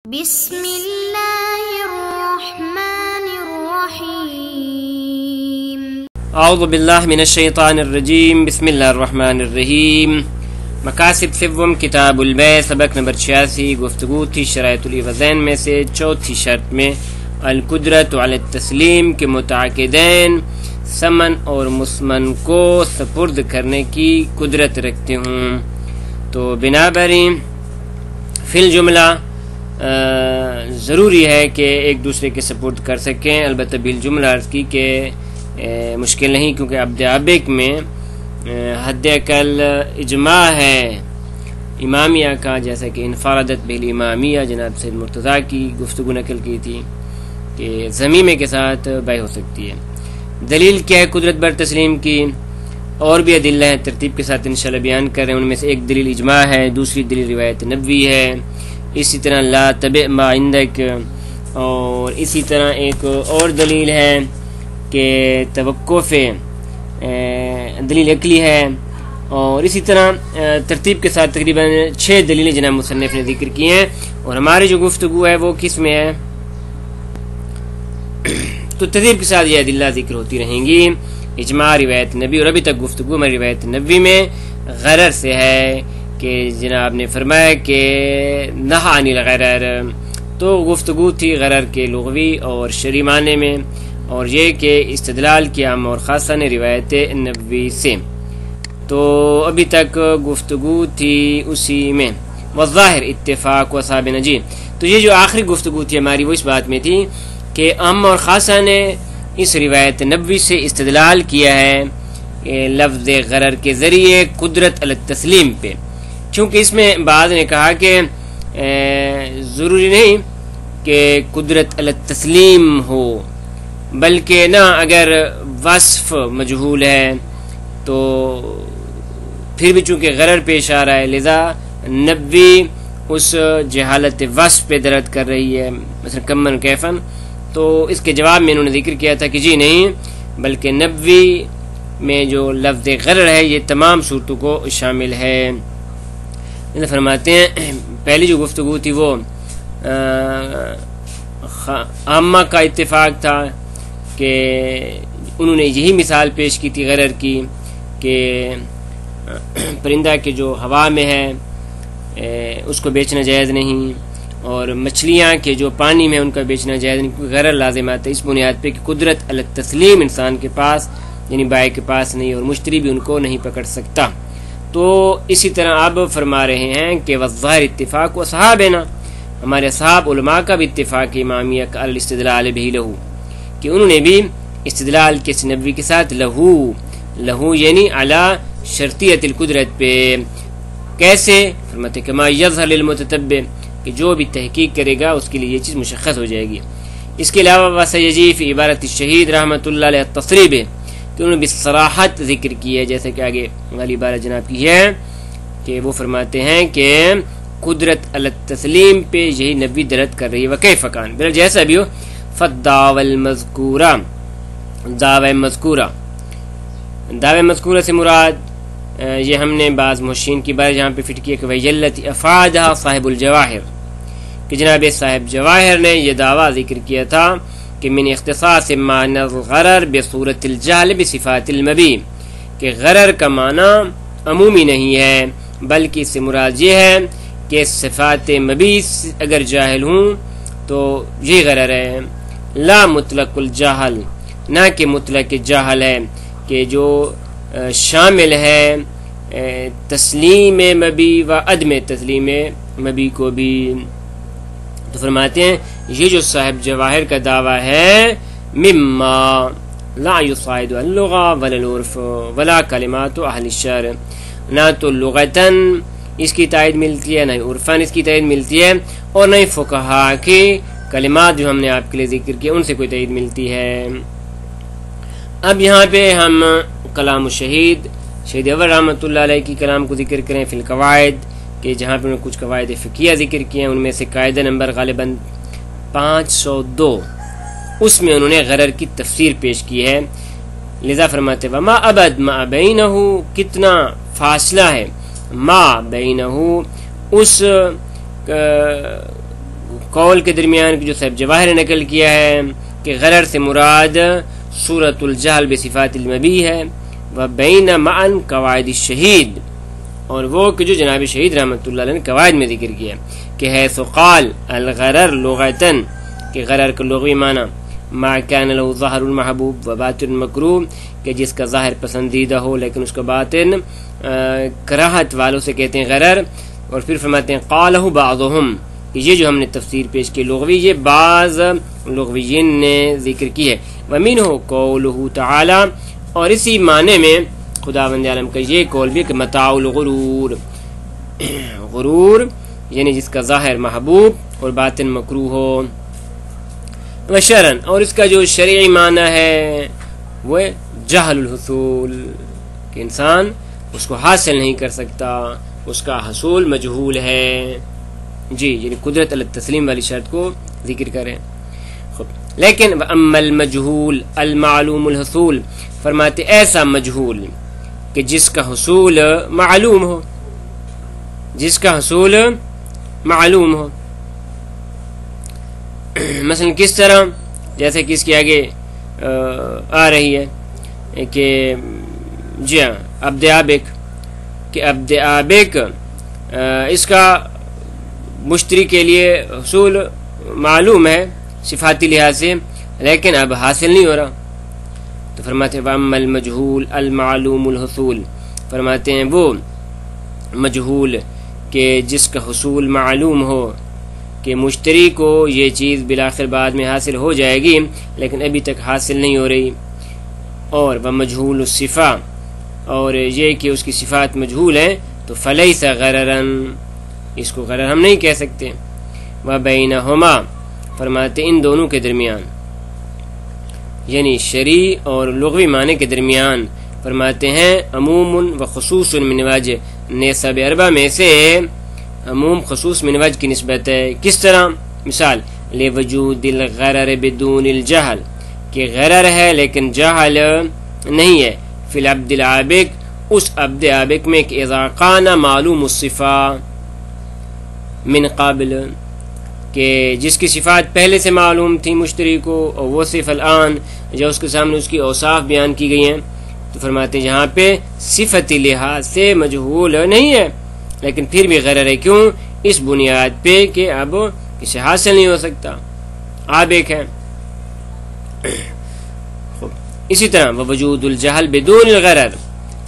بسم اللہ الرحمن الرحیم اعوذ باللہ من الشیطان الرجیم بسم اللہ الرحمن الرحیم مقاصد سوم کتاب البیع سبق نمبر 86 گفتگو تھی شرائط العوضین میں سے چوتھی شرط میں القدرت علی التسلیم کے متعاقدین ثمن اور مسمن کو سپرد کرنے کی قدرت رکھتے ہوں، تو بنابراً فی الجملہ ضروری ہے کہ ایک دوسرے کے سپورٹ کر سکیں، البتہ بالجملہ عرض کی کہ مشکل نہیں، کیونکہ عبد عابق میں حد اقل اجماع ہے امامیہ کا، جیسا کہ انفرادت بالامامیہ جناب سید مرتضیٰ کی گفتگو نقل کی تھی کہ ضمیمے کے ساتھ بیع ہو سکتی ہے۔ دلیل کیا ہے قدرت بر تسلیم کی؟ اور بھی ادلہ ہیں، ترتیب کے ساتھ انشاءاللہ بیان کر رہے ہیں۔ ان میں سے ایک دلیل اجماع ہے، دوسری دلیل روایت نبوی ہے، اسی طرح لا تبع ما عندک، اور اسی طرح ایک اور دلیل ہے کہ توقف دلیل عقلی ہے، اور اسی طرح ترتیب کے ساتھ تقریباً 6 دلیلیں جناب مصنف نے ذکر کی ہیں، اور ہماری جو گفتگو ہے وہ کس میں ہے؟ تو ترتیب کے ساتھ یہ ادلہ ذکر ہوتی رہیں گی، اجماع، روایت نبی، اور ابھی تک گفتگو ہماری روایت نبی میں غرر سے ہے کہ جناب نے فرمایا کہ نہا عن الغرر، تو گفتگو تھی غرر کے لغوی اور شرعی معنی میں، اور یہ کہ استدلال کیا عام اور خاصہ نے روایت نبوی سے، تو ابھی تک گفتگو تھی اسی میں والظاہر اتفاق و اصحاب نجی۔ تو یہ جو آخری گفتگو تھی ہماری وہ اس بات میں تھی کہ عام اور خاصہ نے اس روایت نبوی سے استدلال کیا ہے لفظ غرر کے ذریعے قدرت علی التسلیم پہ، چونکہ اس میں بعض نے کہا کہ ضروری نہیں کہ قدرت علی التسلیم ہو، بلکہ نہ اگر وصف مجہول ہے تو پھر بھی چونکہ غرر پیش آ رہا ہے، لذا نبوی اس جہالت وصف پہ درد کر رہی ہے، مثلا کمن کیفن، تو اس کے جواب میں انہوں نے ذکر کیا تھا کہ جی نہیں، بلکہ نبوی میں جو لفظ غرر ہے یہ تمام صورتوں کو شامل ہے۔ فرماتے ہیں پہلی جو گفتگو تھی وہ عامہ کا اتفاق تھا کہ انہوں نے یہی مثال پیش کی تھی غرر کی کہ پرندہ کے جو ہوا میں ہے اس کو بیچنا جائز نہیں، اور مچھلیاں کے جو پانی میں ان کا بیچنا جائز نہیں، کیونکہ غرر لازم آتا ہے اس بنیاد پہ کہ قدرت علی التسلیم انسان کے پاس یعنی بائع کے پاس نہیں، اور مشتری بھی ان کو نہیں پکڑ سکتا۔ تو اسی طرح اب فرما رہے ہیں کہ والظاہر اتفاق و صحابنا، ہمارے اصحاب علماء کا بھی اتفاق امامیہ کا الاستدلال بھی لہو، کہ انہوں نے بھی استدلال کے نبوی کے ساتھ لہو یعنی علی شرطیت القدرت پہ، کیسے؟ فرماتے کما یظہر للمتتبع، کہ جو بھی تحقیق کرے گا اس کے لیے یہ چیز مشخص ہو جائے گی۔ اس کے علاوہ وسیجی فی عبارت الشہید رحمۃ اللہ علیہ التصریب، کہ انہوں نے بصراحت ذکر کی ہے، جیسے کہ آگے والی عبارت جناب کی ہے کہ وہ فرماتے ہیں کہ قدرت علی التسلیم پہ یہی نبی درد کر رہی ہے، وکیف کان، بہرحال جیسا بھی ہو، فالدعوی المذکورہ، دعوی مذکورہ سے مراد یہ ہم نے بعض محشین کی بات جہاں پہ فٹ کیا کہ ویلتی افادہ صاحب الجواہر، کہ جناب صاحب جواہر نے یہ دعویٰ ذکر کیا تھا کہ من اختصاص معنی الغرر بصورت الجہل بصفات المبی، کہ غرر کا معنی عمومی نہیں ہے بلکہ اس سے مراد یہ ہے کہ صفات مبی اگر جاہل ہوں تو یہ غرر ہے، لا مطلق الجہل، نہ کہ مطلق جاہل ہے کہ جو شامل ہے تسلیم مبی و عدم تسلیم مبی کو بھی۔ تو فرماتے ہیں یہ جو صاحب جواہر کا دعویٰ ہے مما لا یصعد اللغہ ولا العرف ولا کلمات اہل الشعر، نہ تو لغتاً اس کی تائید ملتی ہے، نہ عرفاً اس کی تائید ملتی ہے، اور نہ فقہا کی کلمات جو ہم نے آپ کے لیے ذکر کیا ان سے کوئی تائید ملتی ہے۔ اب یہاں پہ ہم کلام الشہید شہید اول رحمۃ اللہ علیہ کی کلام کو ذکر کریں فی القواعد، کہ جہاں پہ انہوں نے کچھ قواعد فقہیہ ذکر کیے ہیں، ان میں سے قاعدہ نمبر غالباً 502، اس میں انہوں نے غرر کی تفسیر پیش کی ہے، لذا فرماتے وما ابد ما بینہ، کتنا فاصلہ ہے ما بینہ اس قول کے درمیان جو صاحب جواہر نے نقل کیا ہے کہ غرر سے مراد سورۃ الجہل بصفات المبی ہے، وبین معن قواعد الشہید، اور وہ کہ جو جناب شہید رحمۃ اللہ علیہ نے قواعد میں ذکر کیا کہ ہے سقال الغرر لغتن، کہ غرر کا لغوی معنی ما کان له ظاہر المحبوب و باطن مکروہ، کہ جس کا ظاہر پسندیدہ ہو لیکن اس کا باطن کراہت والوں سے کہتے ہیں غرر. اور پھر فرماتے ہیں قالہ بعضهم، کہ یہ جو ہم نے تفسیر پیش کی لغوی، یہ بعض لغویین نے ذکر کی ہے. ومنہ قولہ تعالی، اور اسی معنی میں خداوند عالم کا یہ قول بھی کہ متاع الغرور، غرور یعنی جس کا ظاہر محبوب اور باطن مکروہ ہو. وشرن، اور اس کا جو شرعی معنی ہے وہ جہل الحصول، کہ انسان اس کو حاصل نہیں کر سکتا، اس کا حصول مجہول ہے. جی یعنی قدرت علی التسلیم والی شرط کو ذکر کریں. لیکن اما المجہول المعلوم الحصول، فرماتے ایسا مجہول کہ جس کا حصول معلوم ہو، جس کا حصول معلوم ہو. مثلا کس طرح، جیسے کہ اس کے آگے آ رہی ہے کہ جی ہاں عبد آبک، کہ عبد آبک اس کا مشتری کے لیے حصول معلوم ہے صفاتی لحاظ سے، لیکن اب حاصل نہیں ہو رہا. تو فرماتے ہیں وَأَمَّا الْمَجْهُولُ الْمَعْلُومُ الْحُصُولُ، فرماتے ہیں وہ مجہول کہ جس کا حصول معلوم ہو، کہ مشتری کو یہ چیز بالآخر بعد میں حاصل ہو جائے گی لیکن ابھی تک حاصل نہیں ہو رہی. اور وَمَجْهُولُ الصِّفَةِ، اور یہ کہ اس کی صفات مجہول ہیں، تو فَلَيْسَ غَرَرًا، اس کو غرر ہم نہیں کہہ سکتے. وَبَيْنَهُمَا، فرماتے ان دونوں کے درمیان، یعنی شرعی اور لغوی معنی کے درمیان، فرماتے ہیں عموم و خصوص من وجہ، نسب اربع میں سے عموم خصوص من وجہ کی نسبت ہے. کس طرح؟ مثال لوجود الغرر بدون الجہل، کہ غرر ہے لیکن جہل نہیں ہے. فی العبد العابق، اس عبد عابق میں کہ اذا کان معلوم الصفا من قابل، کہ جس کی صفات پہلے سے معلوم تھی مشتری کو، اور وہ صف الان جو اس کے سامنے اس کی اوصاف بیان کی گئی ہیں، تو فرماتے ہیں جہاں پہ صفتی لحاظ سے مجہول نہیں ہے لیکن پھر بھی غرر ہے. کیوں؟ اس بنیاد پہ کہ اب اسے حاصل نہیں ہو سکتا، عابق ہے. اسی طرح وجود الجہل بدون الغرر،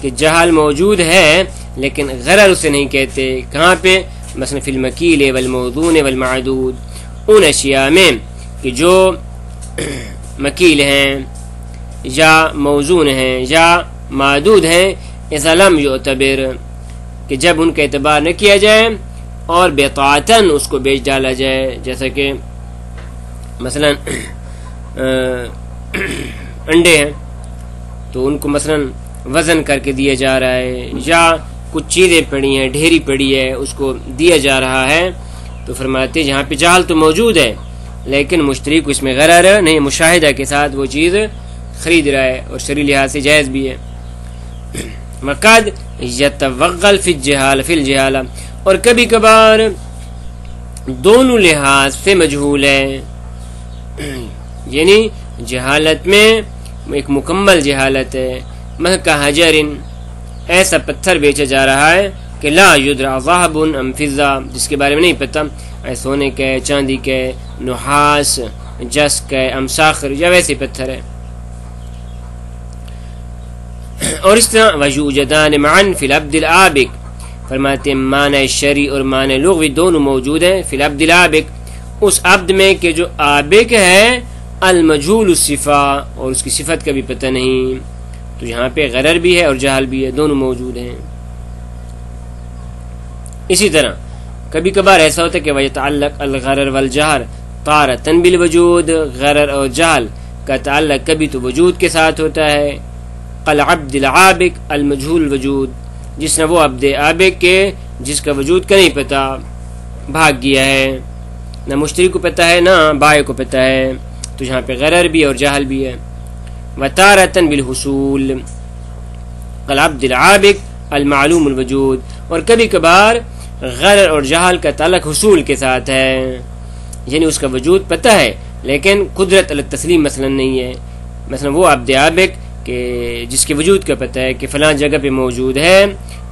کہ جہل موجود ہے لیکن غرر اسے نہیں کہتے. کہاں پہ؟ مثلا فی المکیل والموزون والمعدود، ان اشیاء میں کہ جو مکیل ہیں یا موزون ہیں یا معدود ہیں، اذا لم یعتبر، کہ جب ان کا اعتبار نہ کیا جائے اور بطاعتاً اس کو بیچ ڈالا جائے. جیسا کہ مثلا انڈے ہیں تو ان کو مثلا وزن کر کے دیا جا رہا ہے، یا کچھ چیزیں پڑی ہیں، ڈھیری پڑی ہے، اس کو دیا جا رہا ہے. تو فرماتے جہاں پہ جہل تو موجود ہے لیکن مشتری کو اس میں غرر نہیں، مشاہدہ کے ساتھ وہ چیز خرید رہا ہے اور شرعی لحاظ سے جائز بھی ہے. وقد یتوغل فی الجہالہ، اور کبھی کبھار دونوں لحاظ سے مجہول ہے، یعنی جہالت میں ایک مکمل جہالت ہے. مہکا حجر، ایسا پتھر بیچا جا رہا ہے کہ لا یدرا ذہب ام فضہ، جس کے بارے میں نہیں پتہ سونے کا ہے، چاندی کا ہے، نحاس، جس کا ہے، ام صاخر، یا ویسے پتھر ہے. اور اس طرح وجودان معن فی العبد العابق، فرماتے ہیں معنی شرعی اور معنی لغوی دونوں موجود ہیں فی العبد العابق، اس عبد میں کہ جو عابق ہے، المجہول الصفا، اور اس کی صفت کا بھی پتہ نہیں. تو یہاں پہ غرر بھی ہے اور جہل بھی ہے، دونوں موجود ہیں. اسی طرح کبھی کبھار ایسا ہوتا ہے کہ وَيَتَعَلَّقْ الْغَرَرْ وَالْجَهْرِ طَارَةً بِالْوُجُودِ، غرر اور جہل کا تعلق کبھی تو وجود کے ساتھ ہوتا ہے. العبد العابق المجہول الوجود، جس نے وہ عبد عابق کے جس کا وجود کا نہیں پتہ، بھاگ گیا ہے، نہ مشتری کو پتہ ہے نہ بائع کو پتہ ہے، تو یہاں پہ غرر بھی اور جہل بھی ہے. وَتَارَةً بِالْحُصُولِ العبد العابق المعلوم الوجود، اور کبھی کبھار غرر اور جہل کا تعلق حصول کے ساتھ ہے. یعنی اس کا وجود پتہ ہے لیکن قدرت علی التسلیم مثلا نہیں ہے. مثلا وہ عبد عابق کہ جس کے وجود کا پتہ ہے کہ فلاں جگہ پہ موجود ہے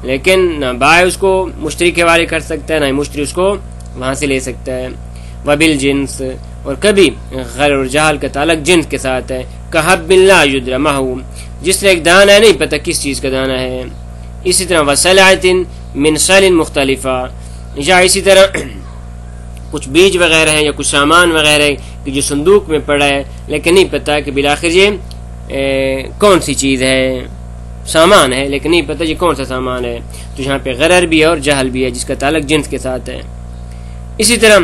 لیکن نہ بائع اس کو مشتری کے حوالے کر سکتا ہے نہ ہی مشتری اس کو وہاں سے لے سکتا ہے. وبالجنس، اور کبھی غرر اور جہل کا تعلق جنس کے ساتھ ہے. کحب لا یدری ماہو، جس طرح ایک دانہ نہیں پتہ کس چیز کا دانہ ہے. اسی طرح وسلعۃ من سل مختلفہ، یا اسی طرح کچھ بیج وغیرہ ہیں یا کچھ سامان وغیرہ ہے کہ جو صندوق میں پڑا ہے لیکن نہیں پتہ کہ بالآخر یہ کون سی چیز ہے. سامان ہے لیکن نہیں پتہ یہ کون سا سامان ہے. تو یہاں پہ غرر بھی ہے اور جہل بھی ہے جس کا تعلق جنس کے ساتھ ہے. اسی طرح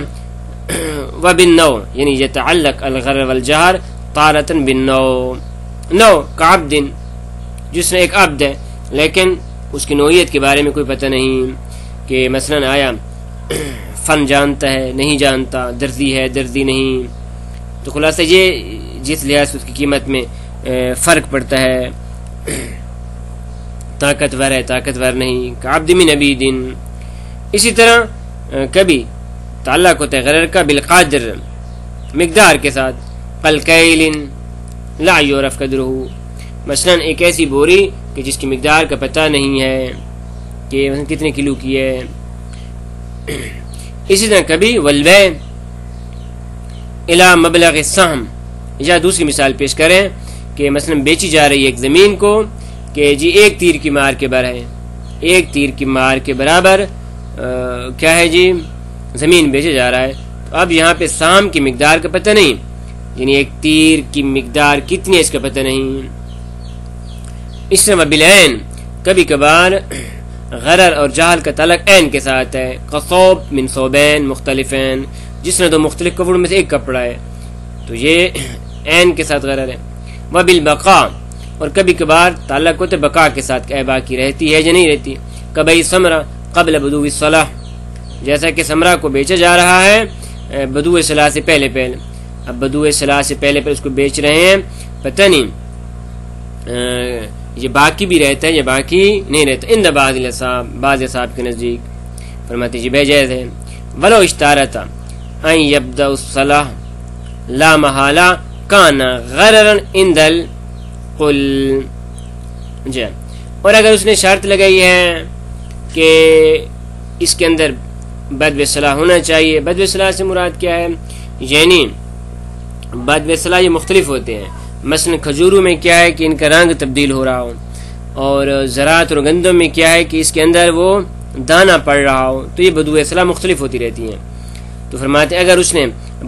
وبالنوع، یعنی یتعلق الغرر والجہر طارۃ بالنوع. نو کعبد، جس نے ایک عبد ہے لیکن اس کی نوعیت کے بارے میں کوئی پتہ نہیں کہ مثلا آیا فن جانتا ہے نہیں جانتا، درزی ہے درزی نہیں. تو خلاصہ یہ جس لحاظ سے اس کی قیمت میں فرق پڑتا ہے. طاقتور ہے طاقتور نہیں، کعبد من عبید. اسی طرح کبھی تعلق ہوتا ہے غرر کا بالقادر، مقدار کے ساتھ. قلقیل لا یعرف قدرہ، مثلا ایک ایسی بوری کہ جس کی مقدار کا پتہ نہیں ہے کہ مثلا کتنے کلو کی ہے. اسی طرح کبھی والبیع الی مبلغ السہم، یا دوسری مثال پیش کریں کہ مثلا بیچی جا رہی ہے ایک زمین کو کہ جی ایک تیر کی مار کے برابر ہے، ایک تیر کی مار کے برابر کیا ہے جی زمین بیچا جا رہا ہے. تو اب یہاں پہ سام کی مقدار کا پتہ نہیں، یعنی ایک تیر کی مقدار کتنی ہے اس کا پتہ نہیں. اس طرح بالعین، کبھی کبھار غرر اور جہل کا تعلق عین کے ساتھ ہے. قصوب من ثوبین مختلفین، جس نے دو مختلف کپڑوں میں سے ایک کپڑا ہے تو یہ عین کے ساتھ غرر ہے. وبالبقاء، اور کبھی کبھار تعلق ہوتے بقا کے ساتھ کہ باقی رہتی ہے یا نہیں رہتی. کبھی ثمرہ قبل بدو الصلاح، جیسا کہ ثمرہ کو بیچا جا رہا ہے بدو صلاح سے پہلے. اب بدو صلاح سے پہلے اس کو بیچ رہے ہیں، پتہ نہیں یہ باقی بھی رہتا ہے یا باقی نہیں رہتا. ان بعض الاصحاب، بعض اصحاب کے نزدیک فرماتے جی بے جائز ہے. ولو اشتارط ان یبدأ الصلاح لا محالہ کان غررا عند القل. جی، اور اگر اس نے شرط لگائی ہے کہ اس کے اندر بدو صلاح ہونا چاہیے. بدو صلاح سے مراد کیا ہے؟ یعنی بدو صلاح یہ مختلف ہوتے ہیں. مثلا کھجوروں میں کیا ہے کہ ان کا رنگ تبدیل ہو رہا ہو، اور زراعت اور گندم میں کیا ہے کہ اس کے اندر وہ دانہ پڑ رہا ہو. تو یہ بدو صلاح مختلف ہوتی رہتی ہیں. تو فرماتے ہیں اگر اس نے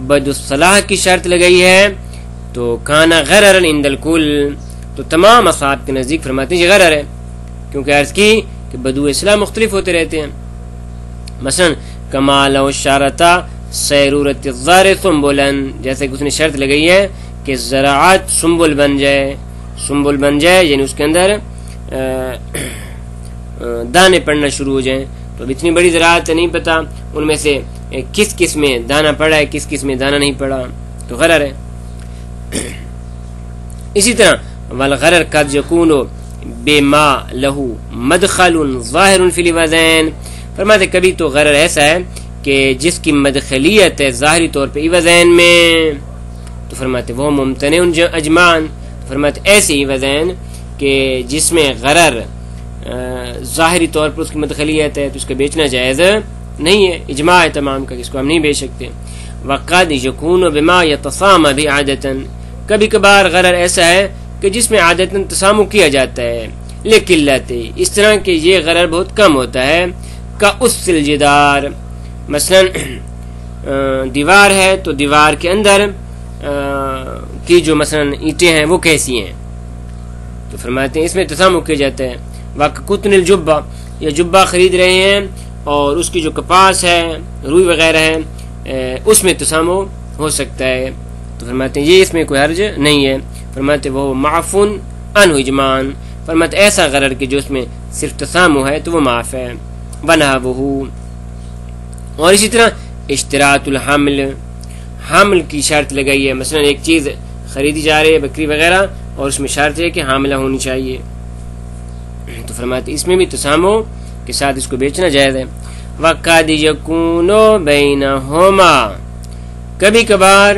بدو صلاح کی شرط لگائی ہے تو کانا غررا عند الکل، تو تمام اصحاب کے نزدیک فرماتے ہیں یہ غرر ہے، کیونکہ عرض کی کہ بدو صلاح مختلف ہوتے رہتے ہیں. مثلا کما لو شارتا سیرورت الزار سنبلن، جیسے کہ اس نے شرط لگائی ہے کہ زراعت سنبل بن جائے. سنبل بن جائے یعنی اس کے اندر دانے پڑنا شروع ہو جائیں. تو اب اتنی بڑی زراعت نہیں پتا ان میں سے کس کس میں دانہ پڑا ہے کس کس میں دانہ نہیں پڑا، تو غرر ہے. اسی طرح والغرر قد یکون بما له مدخل ظاہر فی الوزن، فرماتے کبھی تو غرر ایسا ہے کہ جس کی مدخلیت ہے ظاہری طور پہ وزن میں، تو فرماتے وہ ممتنع اجمان. فرماتے ایسی وزن کہ جس میں غرر ظاہری طور پر اس کی مدخلیت ہے تو اس کا بیچنا جائز نہیں ہے. اجماع ہے تمام کا، اس کو ہم نہیں بیچ سکتے. وقد یکون بما یتصام بھی عادتاً، کبھی کبھار غرر ایسا ہے کہ جس میں عادتاً تسامح کیا جاتا ہے لقلت، اس طرح کہ یہ غرر بہت کم ہوتا ہے. کا اس الجدار، مثلا دیوار ہے تو دیوار کے اندر کی جو مثلا اینٹیں ہیں وہ کیسی ہیں، تو فرماتے ہیں اس میں تسامح کیا جاتا ہے. وقتن الجبہ، یا جبہ خرید رہے ہیں اور اس کی جو کپاس ہے روئی وغیرہ ہے اس میں تسامح ہو سکتا ہے. تو فرماتے ہیں یہ اس میں کوئی حرج نہیں ہے. فرماتے وہ معفون عنہ اجمان، فرماتے ایسا غرر کہ جو اس میں صرف تسامح ہے تو وہ معاف ہے. بنا وہ، اور اسی طرح اشتراط الحمل، حمل کی شرط لگائی ہے. مثلا ایک چیز خریدی جا رہی ہے بکری وغیرہ اور اس میں شرط ہے کہ حاملہ ہونی چاہیے، تو فرماتے اس میں بھی تسامح کے ساتھ اس کو بیچنا جائز ہے. وقد یکون بینہما کبھی کبھار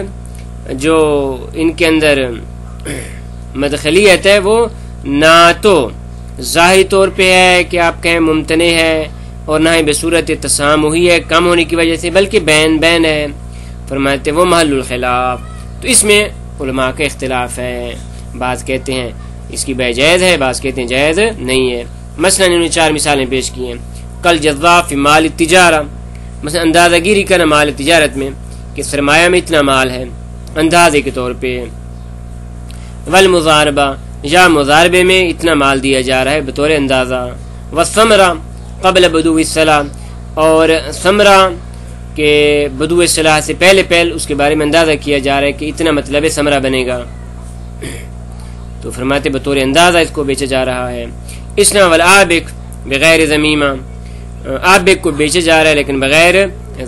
جو ان کے اندر مدخلیت ہے وہ نہ تو ظاہری طور پہ ہے کہ آپ کہیں ممتنع ہے، اور نہ ہی بصورت تسامحی ہے کم ہونے کی وجہ سے، بلکہ بین بین ہے. فرماتے وہ محل الخلاف. تو اس میں علماء کا اختلاف ہے. بعض کہتے ہیں اس کی بے جائز ہے، بعض کہتے ہیں جائز نہیں ہے. مثلا انہوں نے 4 مثالیں پیش کی ہیں. کل جذاب فی مال التجارہ، مثلا اندازہ گیری کرنا مال تجارت میں کہ سرمایہ میں اتنا مال ہے اندازے کے طور پہ. والمضاربہ، یا مضاربے میں اتنا مال دیا جا رہا ہے بطور اندازہ. والثمرہ قبل بدو الصلاح، اور ثمرہ کہ بدو الصلاح سے پہلے اس کے بارے میں اندازہ کیا جا رہا ہے کہ اتنا مطلب ثمرہ بنے گا، تو فرماتے بطور اندازہ اس کو بیچا جا رہا ہے. اسنا والآبک بغیر ضمیمہ، آبک کو بیچا جا رہا ہے لیکن بغیر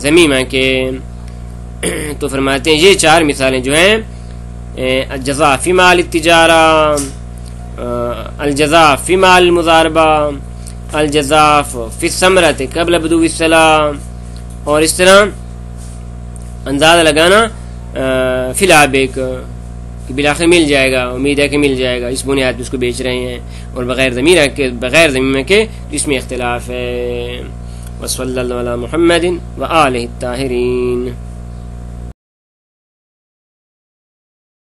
ضمیمہ کے. تو فرماتے ہیں یہ 4 مثالیں جو ہیں الجزاء فی مال التجارہ، الجزاء فی مال المضاربہ، الجزاء فی الثمرۃ قبل بدو الصلاح، اور اس طرح اندازہ لگانا فی الآبک کہ بالآخر مل جائے گا، امید ہے کہ مل جائے گا، اس بنیاد پہ اس کو بیچ رہے ہیں. اور بغیر ضمیمہ کے اس میں اختلاف ہے. وصلی اللہ علی محمد وآلہ الطاہرین.